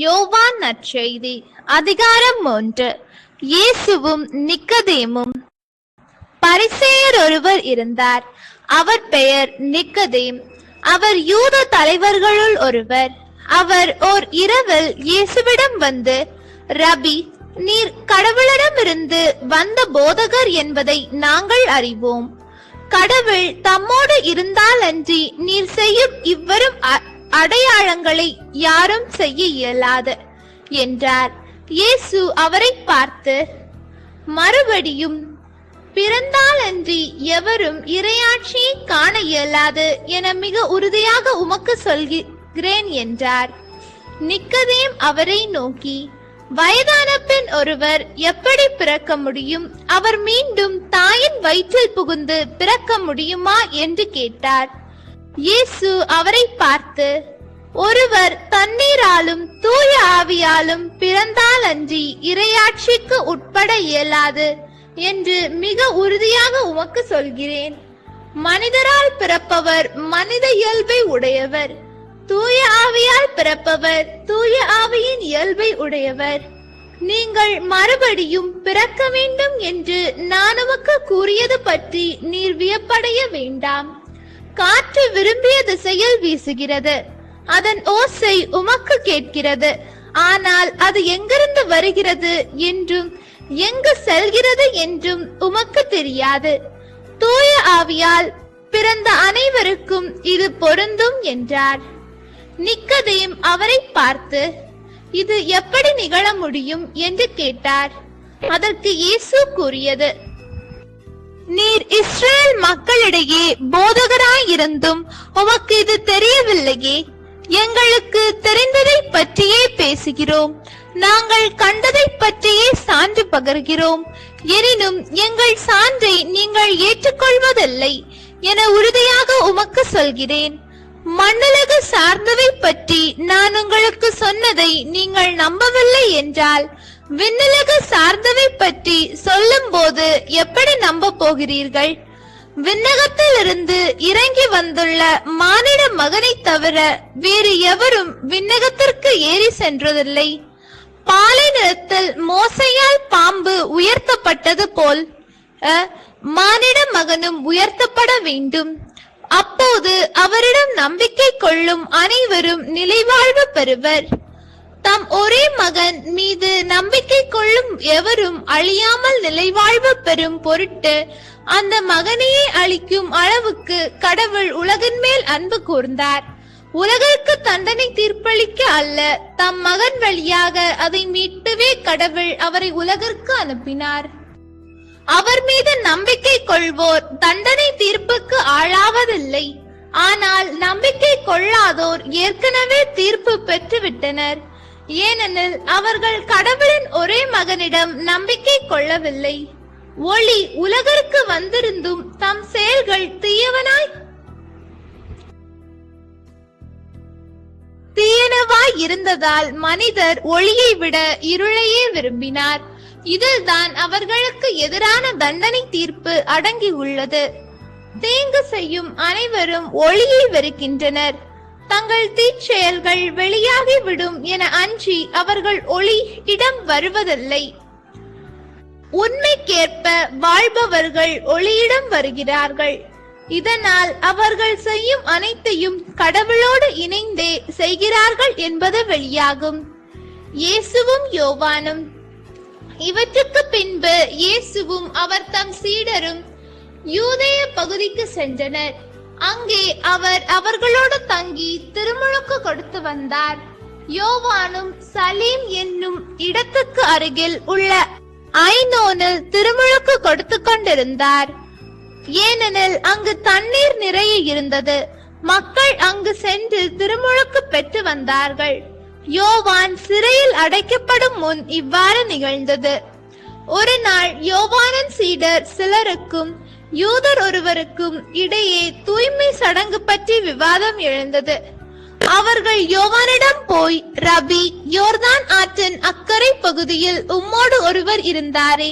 யோவான் நற்செய்தி அதிகாரம் 1. இயேசுவும் நிக்கதேமும். பரிசேயர் ஒருவர் இருந்தார். அவர் பெயர் நிக்கதேம். அவர் யூத தலைவர்களுள் ஒருவர். அவர் ஓர் இரவில் இயேசுவிடம் வந்து, ரபி, நீர் கடவுளிடமிருந்து வந்த போதகர் என்பதை நாங்கள் அறிவோம். கடவுள் தம்மோடு இருந்தாலன்றி நீர் செய்யும் இவ்வரும் அடையாளங்களை யாரும் செய்ய இயலாது என்றார். இயேசு அவரை பார்த்து, மறுபடியும் பிறந்தாலன்றி எவரும் இறையாட்சியை காண இயலாது என மிக உறுதியாக உமக்கு சொல்கிறேன் என்றார். நிக்கதேம் அவரை நோக்கி, வயதான பெண் ஒருவர் எப்படி பிறக்க முடியும்? அவர் மீண்டும் தாயின் வயிற்றில் புகுந்து பிறக்க முடியுமா என்று கேட்டார். இயேசு அவரை பார்த்து, ஒருவர் தண்ணீராலும் தூய ஆவியாலும் பிறந்தாலன்றி இறையாட்சிக்கு உட்பட இயலாது என்று மிக உறுதியாக உமக்கு சொல்கிறேன். மனிதரால் பிறப்பவர் மனித இயல்பை உடையவர், தூய ஆவியால் பிறப்பவர் தூய ஆவியின் இயல்பை உடையவர். நீங்கள் மறுபடியும் பிறக்க வேண்டும் என்று நான் உமக்கு கூறியது பற்றி நீர் வியப்படைய வேண்டாம். காற்று விரும்பிய திசையில் வீசுகிறது, அதன் ஓசை உமக்கு கேட்கிறது, ஆனால் அது எங்கிருந்து வருகிறது என்றும் எங்கு செல்கிறது என்றும் உமக்கு தெரியாது. தூய ஆவியால் பிறந்த அனைவருக்கும் இது பொருந்தும் என்றார். நிக்கதேம் அவரை பார்த்து, இது எப்படி நிகழ முடியும் என்று கேட்டார். அதற்கு இயேசு கூறியது, நீர் இஸ்ரேல் மக்களிடையே போதகராயிருந்தும் உமக்கு இது தெரியவில்லையே. எங்களுக்கு தெரிந்ததை பற்றியே பேசுகிறோம், நாங்கள் கண்டதை பற்றியே சான்று பகர்கிறோம். எனினும் எங்கள் சான்றை நீங்கள் ஏற்றுக்கொள்வதில்லை என உறுதியாக உமக்கு சொல்கிறேன். மண்ணுலகு சார்ந்தவை பற்றி நான் உங்களுக்கு சொன்னதை நீங்கள் நம்பவில்லை என்றால் விண்ணுலகு சார்ந்தவை பற்றி சொல்லும் போது எப்படி நம்ப போகிறீர்கள்? விண்ணகத்தில் இருந்து இறங்கி வந்துள்ள மானிட மகனை தவிர வேறு எவரும் விண்ணகத்திற்கு ஏறி சென்றதில்லை. பாலை நிலத்தில் மோசையால் பாம்பு உயர்த்தப்பட்டது போல் மானிட மகனும் உயர்த்தப்பட வேண்டும். அப்போது அவரிடம் நம்பிக்கை கொள்ளும் அனைவரும் நிலைவாழ்வு பெறுவர். தம் ஒரே மகன் மீது நம்பிக்கை கொள்ளும் எவரும் அழியாமல் நிலைவாழ்வு பெறும் பொருட்டு அந்த மகனையே அளிக்கும் அளவுக்கு கடவுள் உலகின் மேல் அன்பு கூர்ந்தார். உலகிற்கு தண்டனை தீர்ப்பளிக்க அல்ல, தம் மகன் வழியாக அதை மீட்கவே கடவுள் அவரை உலகிற்கு அனுப்பினார். அவர் மீது நம்பிக்கை கொள்வோர் தண்டனை தீர்ப்புக்கு ஆளாவதில்லை. ஆனால் நம்பிக்கை கொள்ளாதோர் ஏற்கனவே தீர்ப்பு பெற்றுவிட்டனர். ஏனெனில் அவர்கள் கடவுளின் ஒரே மகனிடம் நம்பிக்கை கொள்ளவில்லை. ஒளி உலகிற்கு வந்திருந்தும் தம் செயல்கள் தீயனவாய் இருந்ததால் மனிதர் ஒளியை விட இருளையே விரும்பினார். இதில்தான் அவர்களுக்கு எதிரான தண்டனை தீர்ப்பு அடங்கி உள்ளது. தீங்கு செய்யும் அனைவரும் ஒளியை வெறுக்கின்றனர், தங்கள் தீச்செயல்கள் வெளியாகி விடும் என அஞ்சி அவர்கள் ஒளியிடம் வருவதில்லை. உண்மைக்கேற்ப வாழ்பவர்கள் ஒளியிடம் வருகிறார்கள். இதனால் அவர்கள் செய்யும் அனைத்தையும் கடவுளோடு இணைந்தே செய்கிறார்கள் என்பது வெளியாகும். இயேசுவும் யோவானும். இவற்றுக்கு பின்பு இயேசுவும் அவர் தம் சீடரும் யூதேய பகுதிக்கு சென்றனர். அங்கே அவர் அவர்களோடு தங்கி திருமுழுக்கு கொடுத்து வந்தார். யோவானும் சலீம் என்னும் இடத்துக்கு அருகில் உள்ள ஐனோனில் திருமுழுக்கு கொடுத்து கொண்டிருந்தார். ஏனெனில் அங்கு தண்ணீர் நிறைய இருந்தது. மக்கள் அங்கு சென்று திருமுழுக்கு பெற்று வந்தார்கள். யோவான் சிறையில் அடைக்கப்படும் முன் இவ்வாறு நிகழ்ந்தது. ஒரு நாள் யோவானின் சீடர் சிலருக்கும் யூதர் ஒருவருக்கும் இடையே தூய்மை சடங்கு பற்றி விவாதம் எழுந்தது. அவர்கள் யோவானிடம் போய், ரபி, யோர்தான் ஆற்றின் அக்கறை பகுதியில் உம்மோடு ஒருவர் இருந்தாரே,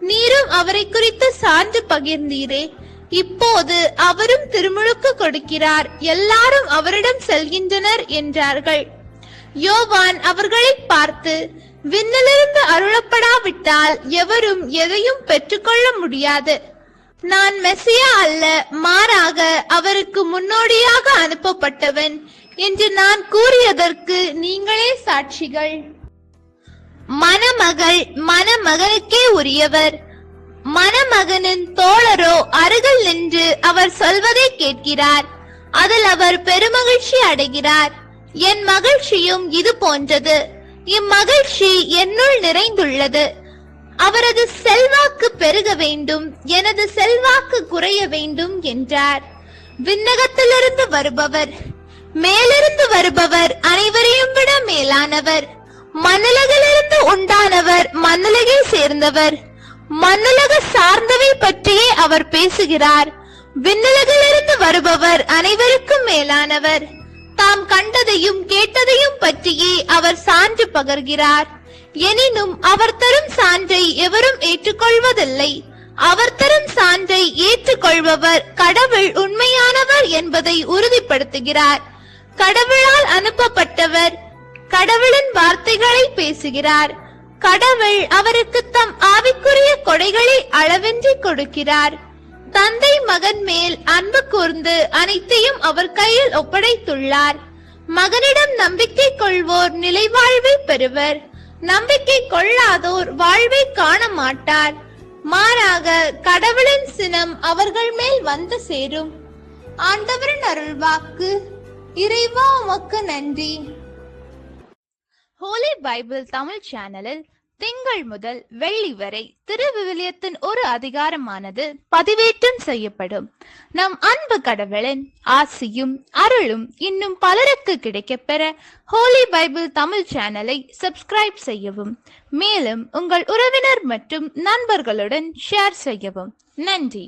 நீரும் அவரை குறித்து சான்று பகிர்ந்தீரே, இப்போது அவரும் திருமுழுக்கு கொடுக்கிறார், எல்லாரும் அவரிடம் செல்கின்றனர் என்றார்கள். யோவான் அவர்களை பார்த்து, விண்ணிலிருந்து அருளப்படாவிட்டால் எவரும் எதையும் பெற்றுக்கொள்ள முடியாது. நான் மெசியா அல்ல, மாறாக அவருக்கு முன்னோடியாக அனுப்பப்பட்டவன் என்று நான் கூறியதற்கு நீங்களே சாட்சிகள். மணமகள் மணமகனுக்கே உரியவர். மணமகனின் தோழரோ அருகில் நின்று அவர் சொல்வதை கேட்கிறார். அதில் அவர் பெருமகிழ்ச்சி அடைகிறார். என் மகிழ்ச்சியும் இது போன்றது. இம்மகிழ்ச்சி என்னுள் நிறைந்துள்ளது. அவரது செல்வாக்கு பெருக வேண்டும், எனது செல்வாக்கு குறைய வேண்டும் என்றார். விண்ணகத்திலிருந்து வருபவர், மேலிருந்து வருபவர் அனைவரையும் விட மேலானவர். மண்ணுலகிலிருந்து உண்டானவர், மண்ணுலகை சேர்ந்தவர். மண்ணுலக சார்ந்தவை பற்றியே அவர் பேசுகிறார். விண்ணுலகிலிருந்து வருபவர் அனைவருக்கும் மேலானவர். தாம் கண்டதையும் கேட்டதையும் பற்றியே அவர் சான்று பகர்கிறார். எனினும் அவர் தரும் சான்றை எவரும் ஏற்றுக்கொள்வதில்லை. அவர் தரும் சான்றை ஏற்றுக்கொள்பவர் கடவுள் உண்மையானவர் என்பதை உறுதிப்படுத்துகிறார். கடவுளால் அனுப்பப்பட்டவர் கடவுளின் வார்த்தைகளை பேசுகிறார். கடவுள் அவருக்கு தம் ஆவிக்குரிய கொடைகளை அளவின்றி கொடுக்கிறார். தந்தை மகன் மேல் அன்பு கூர்ந்து அனைத்தையும் அவர் கையில் ஒப்படைத்துள்ளார். மகனிடம் நம்பிக்கை கொள்வோர் நிலைவாழ்வை பெறுவர். நம்பிக்கை கொள்ளாதோர் வாழ்வை காண மாட்டார். மாறாக கடவுளின் சினம் அவர்கள் மேல் வந்து சேரும். ஆண்டவரின் அருள்வாக்கு. இறைவா உமக்கு நன்றி. ஹோலி பைபிள் தமிழ் சேனலில் திங்கள் முதல் வெள்ளி வரை திருவிவிலியத்தின் ஒரு அதிகாரமானது பதிவேற்றம் செய்யப்படும். நம் அன்பு கடவுளின் ஆசியும் அருளும் இன்னும் பலருக்கு கிடைக்கப்பெற ஹோலி பைபிள் தமிழ் சேனலை சப்ஸ்கிரைப் செய்யவும். மேலும் உங்கள் உறவினர் மற்றும் நண்பர்களுடன் ஷேர் செய்யவும். நன்றி.